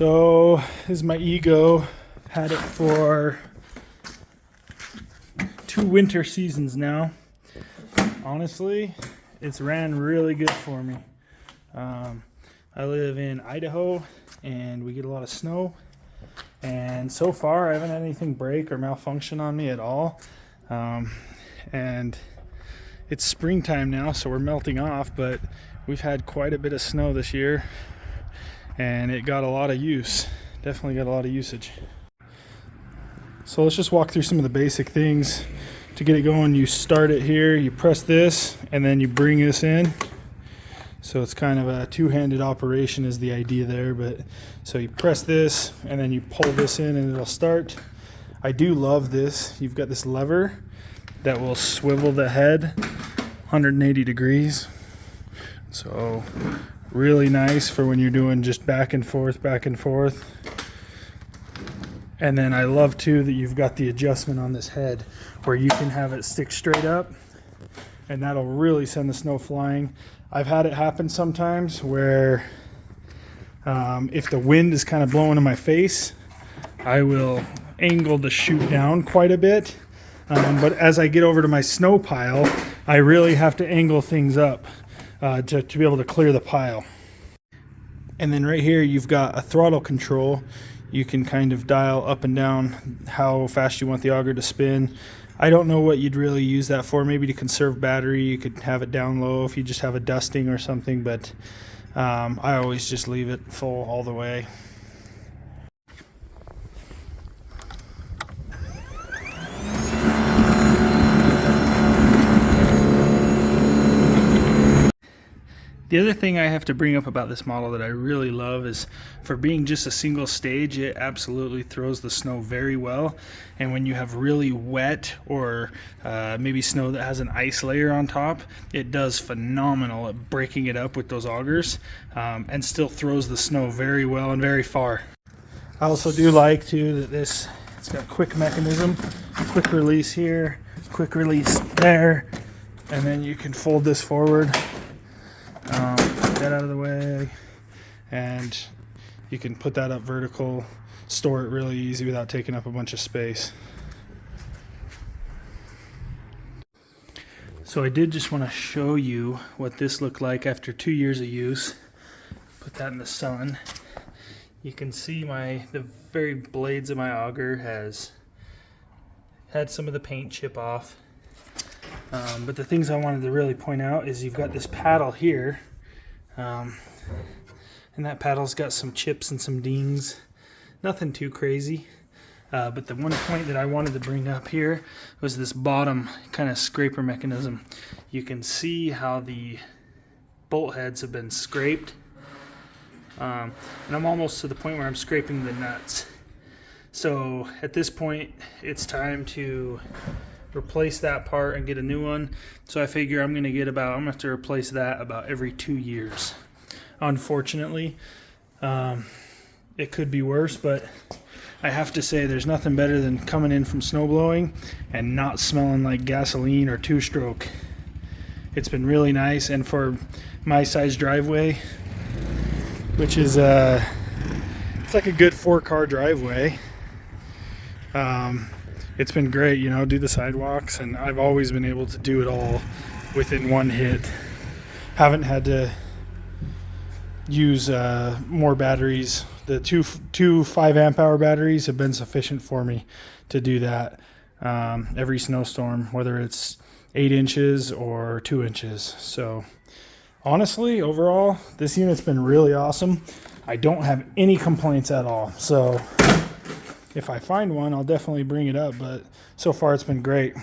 So this is my EGO. Had it for 2 winter seasons now. Honestly, it's ran really good for me. I live in Idaho and we get a lot of snow, and so far I haven't had anything break or malfunction on me at all. And it's springtime now, so we're melting off, but we've had quite a bit of snow this year and it got a lot of use. Definitely got a lot of usage. So let's just walk through some of the basic things to get it going. You start it here, you press this, and then you bring this in. So it's kind of a two-handed operation is the idea there, but so you press this and then you pull this in and it'll start. I do love this. You've got this lever that will swivel the head 180 degrees. So really nice for when you're doing just back and forth, back and forth. And then I love too that you've got the adjustment on this head where you can have it stick straight up, and that'll really send the snow flying. I've had it happen sometimes where if the wind is kind of blowing in my face, I will angle the chute down quite a bit. But as I get over to my snow pile, I really have to angle things up to be able to clear the pile. And then right here you've got a throttle control. You can kind of dial up and down how fast you want the auger to spin. I don't know what you'd really use that for. Maybe to conserve battery. You could have it down low if you just have a dusting or something, but I always just leave it full all the way. The other thing I have to bring up about this model that I really love is for being just a single stage, it absolutely throws the snow very well. And when you have really wet or maybe snow that has an ice layer on top, it does phenomenal at breaking it up with those augers and still throws the snow very well and very far. I also do like too that it's got a quick mechanism, quick release here, quick release there, and then you can fold this forward. That out of the way, and you can put that up vertical, store it really easy without taking up a bunch of space. So I did just want to show you what this looked like after 2 years of use. Put that in the sun. You can see the very blades of my auger has had some of the paint chip off. But the things I wanted to really point out is you've got this paddle here. And that paddle's got some chips and some dings. Nothing too crazy. But the one point that I wanted to bring up here was this bottom kind of scraper mechanism. You can see how the bolt heads have been scraped. And I'm almost to the point where I'm scraping the nuts. So at this point, it's time to replace that part and get a new one. So I figure I'm gonna have to replace that about every 2 years. Unfortunately, it could be worse, but I have to say there's nothing better than coming in from snowblowing and not smelling like gasoline or two-stroke. It's been really nice, and for my size driveway, which is it's like a good 4-car driveway, it's been great, you know, do the sidewalks, and I've always been able to do it all within one hit. Haven't had to use more batteries. The two 5-amp-hour batteries have been sufficient for me to do that every snowstorm, whether it's 8 inches or 2 inches. So honestly, overall, this unit's been really awesome. I don't have any complaints at all. So if I find one, I'll definitely bring it up, but so far it's been great.